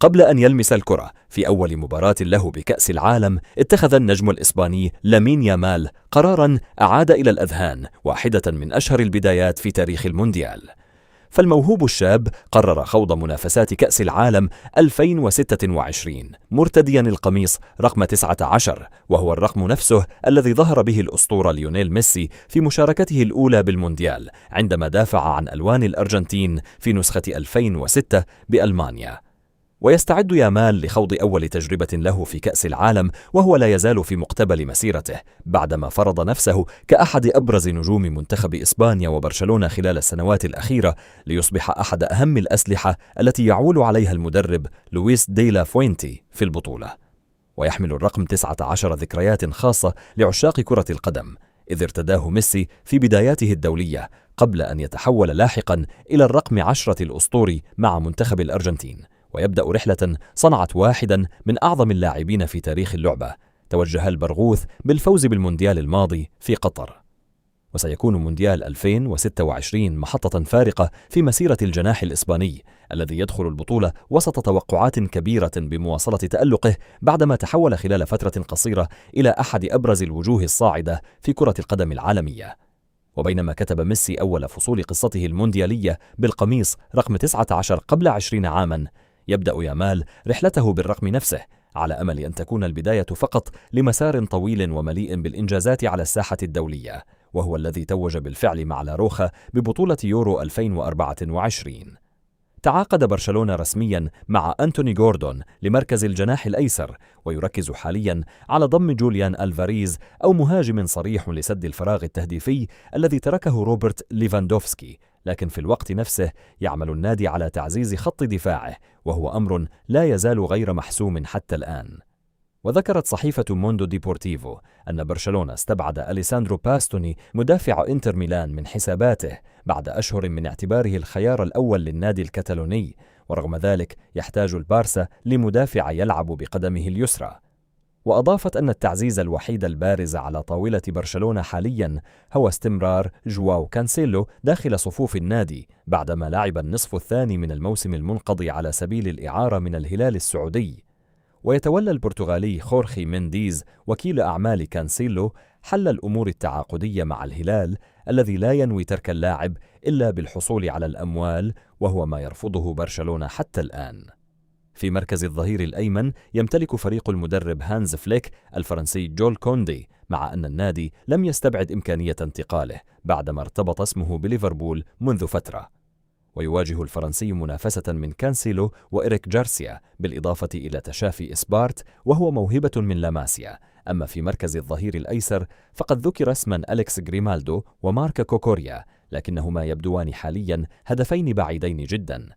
قبل أن يلمس الكرة في أول مباراة له بكأس العالم، اتخذ النجم الإسباني لامين يامال قراراً أعاد إلى الأذهان واحدة من أشهر البدايات في تاريخ المونديال. فالموهوب الشاب قرر خوض منافسات كأس العالم 2026 مرتدياً القميص رقم 19، وهو الرقم نفسه الذي ظهر به الأسطورة ليونيل ميسي في مشاركته الأولى بالمونديال عندما دافع عن ألوان الأرجنتين في نسخة 2006 بألمانيا. ويستعد يامال لخوض أول تجربة له في كأس العالم، وهو لا يزال في مقتبل مسيرته بعدما فرض نفسه كأحد أبرز نجوم منتخب إسبانيا وبرشلونة خلال السنوات الأخيرة، ليصبح أحد أهم الأسلحة التي يعول عليها المدرب لويس دي لا فوينتي في البطولة. ويحمل الرقم 19 ذكريات خاصة لعشاق كرة القدم، إذ ارتداه ميسي في بداياته الدولية قبل أن يتحول لاحقا إلى الرقم 10 الأسطوري مع منتخب الأرجنتين، ويبدأ رحلة صنعت واحدا من أعظم اللاعبين في تاريخ اللعبة. توجه البرغوث بالفوز بالمونديال الماضي في قطر، وسيكون مونديال 2026 محطة فارقة في مسيرة الجناح الإسباني الذي يدخل البطولة وسط توقعات كبيرة بمواصلة تألقه بعدما تحول خلال فترة قصيرة إلى أحد أبرز الوجوه الصاعدة في كرة القدم العالمية. وبينما كتب ميسي أول فصول قصته المونديالية بالقميص رقم 19 قبل 20 عاما، يبدأ يامال رحلته بالرقم نفسه على أمل أن تكون البداية فقط لمسار طويل ومليء بالإنجازات على الساحة الدولية، وهو الذي توج بالفعل مع لاروخا ببطولة يورو 2024. تعاقد برشلونة رسميا مع أنتوني غوردون لمركز الجناح الأيسر، ويركز حاليا على ضم جوليان ألفاريز أو مهاجم صريح لسد الفراغ التهديفي الذي تركه روبرت ليفاندوفسكي. لكن في الوقت نفسه يعمل النادي على تعزيز خط دفاعه، وهو أمر لا يزال غير محسوم حتى الآن. وذكرت صحيفة موندو ديبورتيفو أن برشلونة استبعد أليساندرو باستوني مدافع إنتر ميلان من حساباته بعد أشهر من اعتباره الخيار الأول للنادي الكتالوني، ورغم ذلك يحتاج البارسا لمدافع يلعب بقدمه اليسرى. وأضافت أن التعزيز الوحيد البارز على طاولة برشلونة حاليا هو استمرار جواو كانسيلو داخل صفوف النادي بعدما لعب النصف الثاني من الموسم المنقضي على سبيل الإعارة من الهلال السعودي. ويتولى البرتغالي خورخي مينديز وكيل أعمال كانسيلو حل الأمور التعاقدية مع الهلال الذي لا ينوي ترك اللاعب إلا بالحصول على الأموال، وهو ما يرفضه برشلونة حتى الآن. في مركز الظهير الأيمن يمتلك فريق المدرب هانز فليك الفرنسي جول كوندي، مع أن النادي لم يستبعد إمكانية انتقاله بعدما ارتبط اسمه بليفربول منذ فترة. ويواجه الفرنسي منافسة من كانسيلو وإريك جارسيا بالإضافة إلى تشافي إسبارت وهو موهبة من لاماسيا. أما في مركز الظهير الأيسر فقد ذكر اسما أليكس غريمالدو ومارك كوكوريا، لكنهما يبدوان حاليا هدفين بعيدين جدا.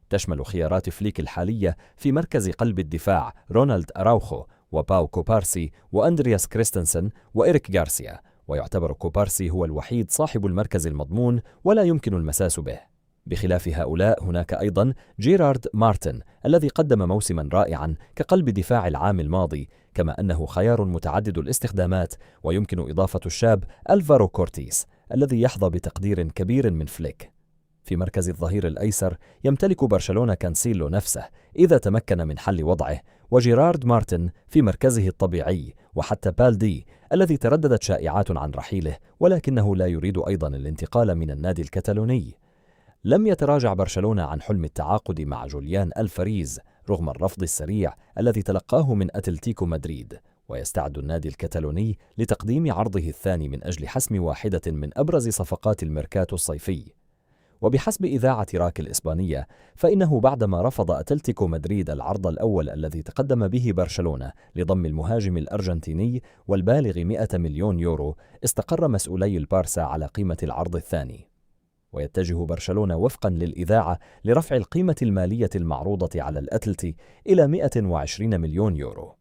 تشمل خيارات فليك الحالية في مركز قلب الدفاع رونالد أراوخو وباو كوبارسي وأندرياس كريستنسن وإريك جارسيا، ويعتبر كوبارسي هو الوحيد صاحب المركز المضمون ولا يمكن المساس به. بخلاف هؤلاء هناك أيضا جيرارد مارتن الذي قدم موسما رائعا كقلب دفاع العام الماضي، كما أنه خيار متعدد الاستخدامات. ويمكن إضافة الشاب ألفارو كورتيس الذي يحظى بتقدير كبير من فليك. في مركز الظهير الأيسر يمتلك برشلونة كانسيلو نفسه إذا تمكن من حل وضعه، وجيرارد مارتن في مركزه الطبيعي، وحتى بالدي الذي ترددت شائعات عن رحيله ولكنه لا يريد أيضا الانتقال من النادي الكتالوني. لم يتراجع برشلونة عن حلم التعاقد مع جوليان ألفاريز رغم الرفض السريع الذي تلقاه من أتلتيكو مدريد، ويستعد النادي الكتالوني لتقديم عرضه الثاني من أجل حسم واحدة من أبرز صفقات الميركاتو الصيفي. وبحسب إذاعة راك الإسبانية فإنه بعدما رفض أتلتيكو مدريد العرض الأول الذي تقدم به برشلونة لضم المهاجم الأرجنتيني والبالغ 100 مليون يورو، استقر مسؤولي البارسا على قيمة العرض الثاني. ويتجه برشلونة وفقا للإذاعة لرفع القيمة المالية المعروضة على الأتلتي إلى 120 مليون يورو.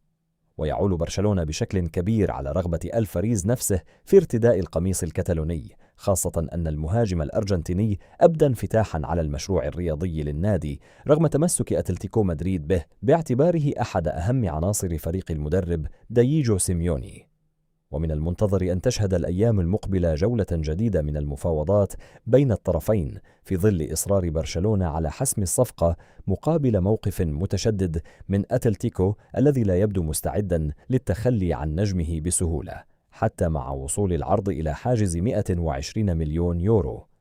ويعول برشلونة بشكل كبير على رغبة ألفاريز نفسه في ارتداء القميص الكتالوني، خاصة أن المهاجم الأرجنتيني أبدى انفتاحا على المشروع الرياضي للنادي رغم تمسك أتلتيكو مدريد به باعتباره أحد أهم عناصر فريق المدرب داييجو سيميوني. ومن المنتظر أن تشهد الأيام المقبلة جولة جديدة من المفاوضات بين الطرفين في ظل إصرار برشلونة على حسم الصفقة مقابل موقف متشدد من أتلتيكو الذي لا يبدو مستعدا للتخلي عن نجمه بسهولة، حتى مع وصول العرض إلى حاجز 120 مليون يورو.